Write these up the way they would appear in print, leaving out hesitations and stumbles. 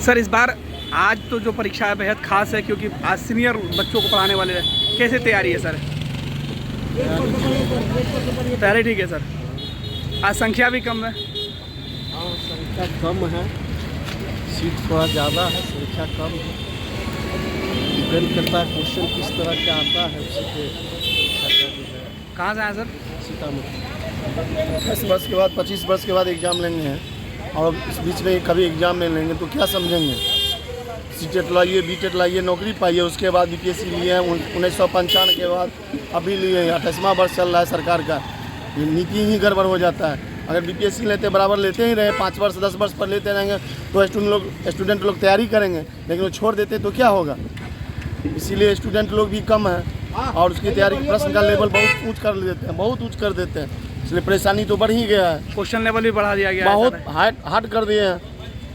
Sir इस बार आज तो जो परीक्षा है बेहद खास है क्योंकि आज सीनियर बच्चों को पढ़ाने वाले हैं। कैसे तैयारी है सर? तैयारी ठीक है सर। आज संख्या भी कम है। हाँ, संख्या कम है, सीट थोड़ा ज़्यादा है, संख्या कम है। डिपेंड करता है क्वेश्चन किस तरह का आता है उसी पे। कहाँ से आए सर? सीतामढ़ी। 10 वर्ष के बाद 25 वर्ष के बाद एग्ज़ाम लेंगे हैं और इस बीच में कभी एग्ज़ाम नहीं लेंगे तो क्या समझेंगे? सीटेट लाइए, बीटेट लाइए, नौकरी पाइए। उसके बाद बीपीएससी लिए हैं 1995 के बाद अभी लिए हैं। 28वां वर्ष चल रहा है सरकार का। ये नीति ही गड़बड़ हो जाता है। अगर बीपीएससी लेते बराबर लेते ही रहे 5 वर्ष 10 वर्ष पर लेते रहेंगे तो स्टूडेंट लोग तैयारी करेंगे, लेकिन वो छोड़ देते तो क्या होगा? इसीलिए स्टूडेंट लोग भी कम हैं और उसकी तैयारी प्रश्न का लेवल बहुत ऊँच कर देते हैं, बहुत ऊँच कर देते हैं। इसलिए परेशानी तो बढ़ ही गया है। क्वेश्चन लेवल भी बढ़ा दिया गया है। बहुत हार्ड कर दिए हैं।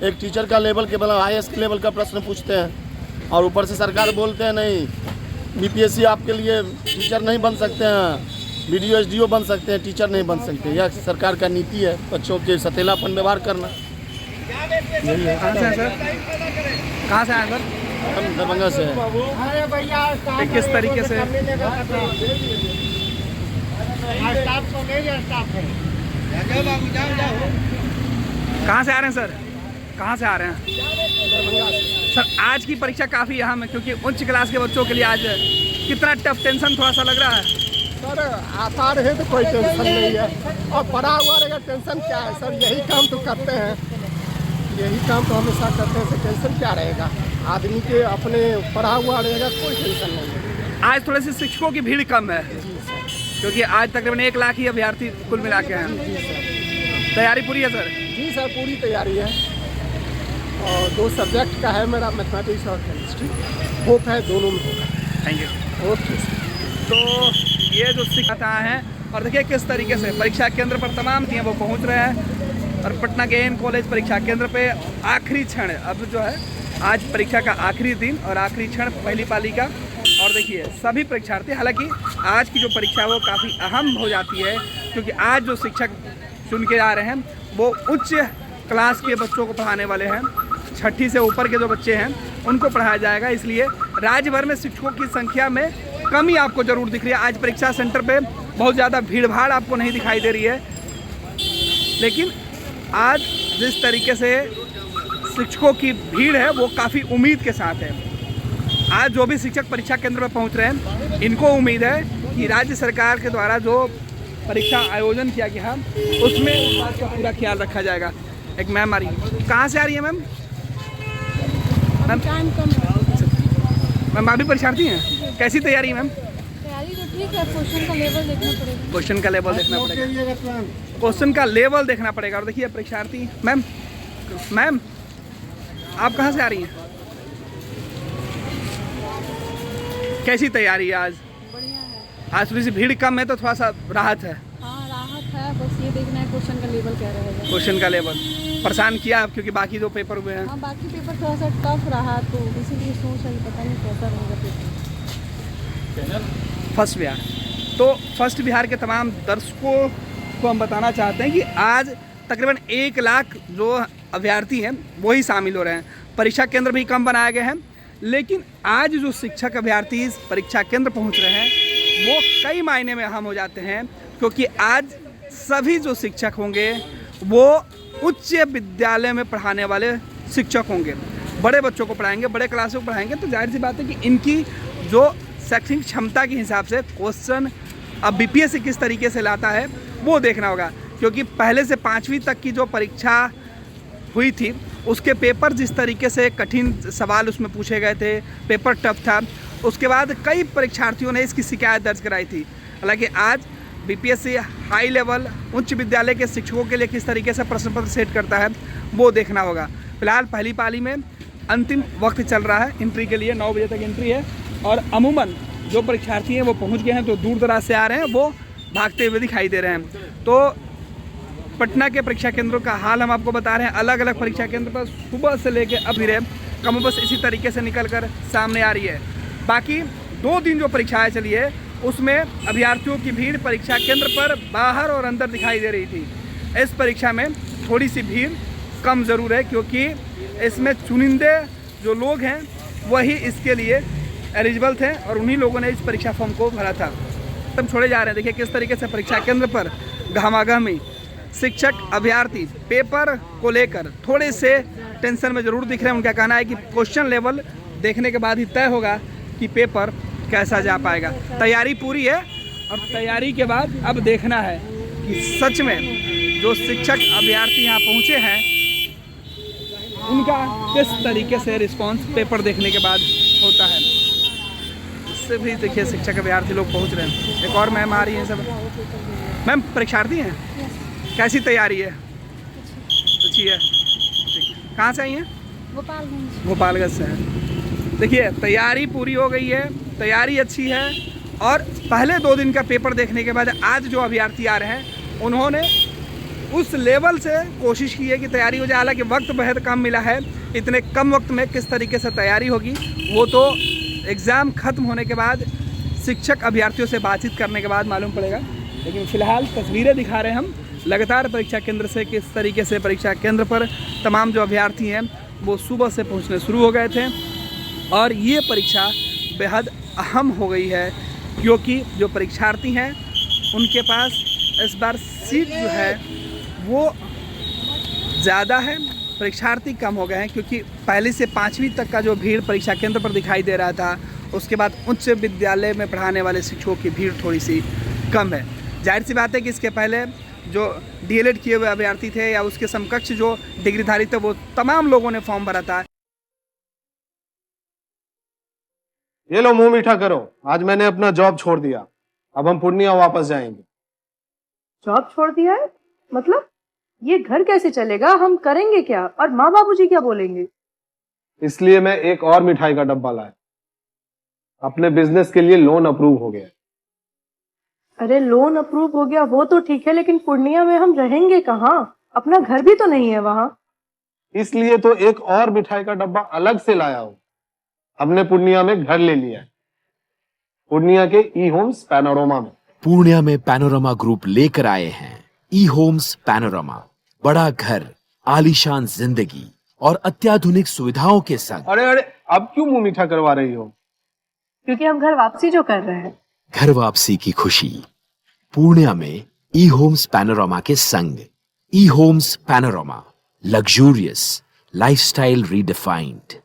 एक टीचर का लेवल के मतलब हाईएस्ट लेवल का प्रश्न पूछते हैं और ऊपर से सरकार बोलते हैं नहीं, बीपीएससी आपके लिए टीचर नहीं बन सकते हैं, बीडीओ एसडीओ बन सकते हैं, टीचर नहीं बन सकते। यह सरकार का नीति है, बच्चों के सतेलापन व्यवहार करना। यही है। कहाँ से है सर? कहाँ से आए सर? हम दरभंगा से हैं। किस तरीके से? कहाँ से आ रहे हैं सर? कहाँ से आ रहे हैं सर? आज की परीक्षा काफ़ी अहम है क्योंकि उच्च क्लास के बच्चों के लिए आज कितना टफ, टेंशन थोड़ा सा लग रहा है सर। आता रहे तो कोई टेंशन नहीं है और पढ़ा हुआ रहेगा, टेंशन क्या है सर? यही काम तो करते हैं, यही काम तो हमेशा करते हैं, टेंशन क्या रहेगा? आदमी के अपने पढ़ा हुआ रहेगा, कोई टेंशन नहीं है। आज थोड़े से शिक्षकों की भीड़ कम है क्योंकि आज तकरीबन 1 लाख ही अभ्यर्थी कुल मिला के हैं। जी सर। तैयारी पूरी है सर? जी सर, पूरी तैयारी है और 2 सब्जेक्ट का है मेरा, मैथमेटिक्स और केमिस्ट्री। होप है दोनों में होगा। Thank you. ओके। तो ये जो शिक्षक हैं और देखिए किस तरीके से परीक्षा केंद्र पर तमाम टीम वो पहुंच रहे हैं और पटना के एन कॉलेज परीक्षा केंद्र पे आखिरी क्षण अब जो है आज परीक्षा का आखिरी दिन और आखिरी क्षण पहली पाली का। और देखिए सभी परीक्षार्थी, हालांकि आज की जो परीक्षा है वो काफ़ी अहम हो जाती है क्योंकि आज जो शिक्षक चुन के आ रहे हैं वो उच्च क्लास के बच्चों को पढ़ाने वाले हैं। 6ठी से ऊपर के जो बच्चे हैं उनको पढ़ाया जाएगा, इसलिए राज्य भर में शिक्षकों की संख्या में कमी आपको ज़रूर दिख रही है। आज परीक्षा सेंटर पे बहुत ज़्यादा भीड़ भाड़ आपको नहीं दिखाई दे रही है, लेकिन आज जिस तरीके से शिक्षकों की भीड़ है वो काफ़ी उम्मीद के साथ है। आज जो भी शिक्षक परीक्षा केंद्र पर पहुंच रहे हैं इनको उम्मीद है कि राज्य सरकार के द्वारा जो परीक्षा आयोजन किया गया उसमें इस बात का पूरा ख्याल रखा जाएगा। एक मैम आ रही है, कहाँ से आ रही है मैम? मैम आप भी परीक्षार्थी हैं, कैसी तैयारी है मैम? तैयारी तो ठीक है, क्वेश्चन का लेवल देखना पड़ेगा। क्वेश्चन का लेवल देखना पड़ेगा, क्वेश्चन का लेवल देखना पड़ेगा। और देखिए परीक्षार्थी मैम, मैम आप कहाँ से आ रही हैं? कैसी तैयारी है आज? बढ़िया है। आज थोड़ी सी भीड़ कम है तो थोड़ा सा राहत है। हाँ राहत है, बस ये देखना है क्वेश्चन का लेवल क्या रहेगा। क्वेश्चन का लेवल परेशान किया आप क्योंकि बाकी जो पेपर हुए हैं? हाँ बाकी पेपर थोड़ा सा टफ रहा तो इसीलिए सोच रही, पता नहीं कैसा रहेगा पेपर। फर्स्ट बिहार, तो फर्स्ट बिहार के तमाम दर्शकों को हम बताना चाहते हैं कि आज तकरीबन 1 लाख जो अभ्यर्थी हैं वही शामिल हो रहे हैं। परीक्षा केंद्र भी कम बनाए गए हैं, लेकिन आज जो शिक्षक अभ्यर्थी परीक्षा केंद्र पहुंच रहे हैं वो कई मायने में अहम हो जाते हैं क्योंकि आज सभी जो शिक्षक होंगे वो उच्च विद्यालय में पढ़ाने वाले शिक्षक होंगे। बड़े बच्चों को पढ़ाएंगे, बड़े क्लासों को पढ़ाएंगे, तो जाहिर सी बात है कि इनकी जो शैक्षणिक क्षमता के हिसाब से क्वेश्चन अब बीपीएससी किस तरीके से लाता है वो देखना होगा क्योंकि पहले से 5वीं तक की जो परीक्षा हुई थी उसके पेपर जिस तरीके से कठिन सवाल उसमें पूछे गए थे, पेपर टफ था, उसके बाद कई परीक्षार्थियों ने इसकी शिकायत दर्ज कराई थी। हालांकि आज बीपीएससी हाई लेवल उच्च विद्यालय के शिक्षकों के लिए किस तरीके से प्रश्न पत्र सेट करता है वो देखना होगा। फिलहाल पहली पाली में अंतिम वक्त चल रहा है एंट्री के लिए, 9 बजे तक एंट्री है और अमूमन जो परीक्षार्थी हैं वो पहुँच गए हैं, तो दूर दराज से आ रहे हैं वो भागते हुए दिखाई दे रहे हैं। तो पटना के परीक्षा केंद्रों का हाल हम आपको बता रहे हैं। अलग अलग परीक्षा केंद्र पर सुबह से लेकर अब भी कम बस इसी तरीके से निकल कर सामने आ रही है। बाकी 2 दिन जो परीक्षाएं चली है उसमें अभ्यर्थियों की भीड़ परीक्षा केंद्र पर बाहर और अंदर दिखाई दे रही थी। इस परीक्षा में थोड़ी सी भीड़ कम ज़रूर है क्योंकि इसमें चुनिंदे जो लोग हैं वही इसके लिए एलिजिबल थे और उन्हीं लोगों ने इस परीक्षा फॉर्म को भरा था। हम छोड़े जा रहे हैं, देखिए किस तरीके से परीक्षा केंद्र पर गहमागहमी। शिक्षक अभ्यर्थी पेपर को लेकर थोड़े से टेंशन में ज़रूर दिख रहे हैं। उनका कहना है कि क्वेश्चन लेवल देखने के बाद ही तय होगा कि पेपर कैसा जा पाएगा। तैयारी पूरी है और तैयारी के बाद अब देखना है कि सच में जो शिक्षक अभ्यर्थी यहाँ पहुँचे हैं उनका किस तरीके से रिस्पांस पेपर देखने के बाद होता है। इससे भी देखिए शिक्षक अभ्यर्थी लोग पहुँच रहे हैं। एक और मैम आ रही हैं सब। मैम परीक्षार्थी हैं, कैसी तैयारी है? अच्छी है, ठीक। कहाँ से आई हैं? गोपालगंज से हैं। देखिए तैयारी पूरी हो गई है, तैयारी अच्छी है और पहले 2 दिन का पेपर देखने के बाद आज जो अभ्यर्थी आ रहे हैं उन्होंने उस लेवल से कोशिश की है कि तैयारी हो जाए। हालांकि वक्त बेहद कम मिला है, इतने कम वक्त में किस तरीके से तैयारी होगी वो तो एग्ज़ाम ख़त्म होने के बाद शिक्षक अभ्यर्थियों से बातचीत करने के बाद मालूम पड़ेगा। लेकिन फ़िलहाल तस्वीरें दिखा रहे हैं हम लगातार परीक्षा केंद्र से, किस तरीके से परीक्षा केंद्र पर तमाम जो अभ्यर्थी हैं वो सुबह से पहुंचने शुरू हो गए थे और ये परीक्षा बेहद अहम हो गई है क्योंकि जो परीक्षार्थी हैं उनके पास इस बार सीट जो है वो ज़्यादा है, परीक्षार्थी कम हो गए हैं क्योंकि पहली से 5वीं तक का जो भीड़ परीक्षा केंद्र पर दिखाई दे रहा था उसके बाद उच्च विद्यालय में पढ़ाने वाले शिक्षकों की भीड़ थोड़ी सी कम है। जाहिर सी बात है कि इसके पहले जो डीएलएड किए हुए अभ्यर्थी थे या उसके समकक्ष जो डिग्रीधारी थे वो तमाम लोगों ने फॉर्म भरा था। ये लो मुंह मीठा करो, आज मैंने अपना जॉब छोड़ दिया, अब हम पूर्णिया वापस जाएंगे। जॉब छोड़ दिया है? मतलब ये घर कैसे चलेगा? हम करेंगे क्या और माँ बाबूजी क्या बोलेंगे? इसलिए मैं एक और मिठाई का डब्बा लाया, अपने बिजनेस के लिए लोन अप्रूव हो गया। अरे लोन अप्रूव हो गया वो तो ठीक है, लेकिन पूर्णिया में हम रहेंगे कहाँ? अपना घर भी तो नहीं है वहाँ। इसलिए तो एक और मिठाई का डब्बा अलग से लाया हूँ। हमने पूर्णिया में घर ले लिया है, पूर्णिया के ई होम्स पैनोरमा में। पूर्णिया में पैनोरमा ग्रुप लेकर आए हैं ई होम्स पैनोरमा। बड़ा घर, आलीशान जिंदगी और अत्याधुनिक सुविधाओं के संग। अरे अब क्यों मुंह मीठा करवा रही हो? क्योंकि हम घर वापसी जो कर रहे हैं। घर वापसी की खुशी पूर्णिया में ई होम्स पैनोरमा के संग। ई homes panorama, luxurious lifestyle redefined.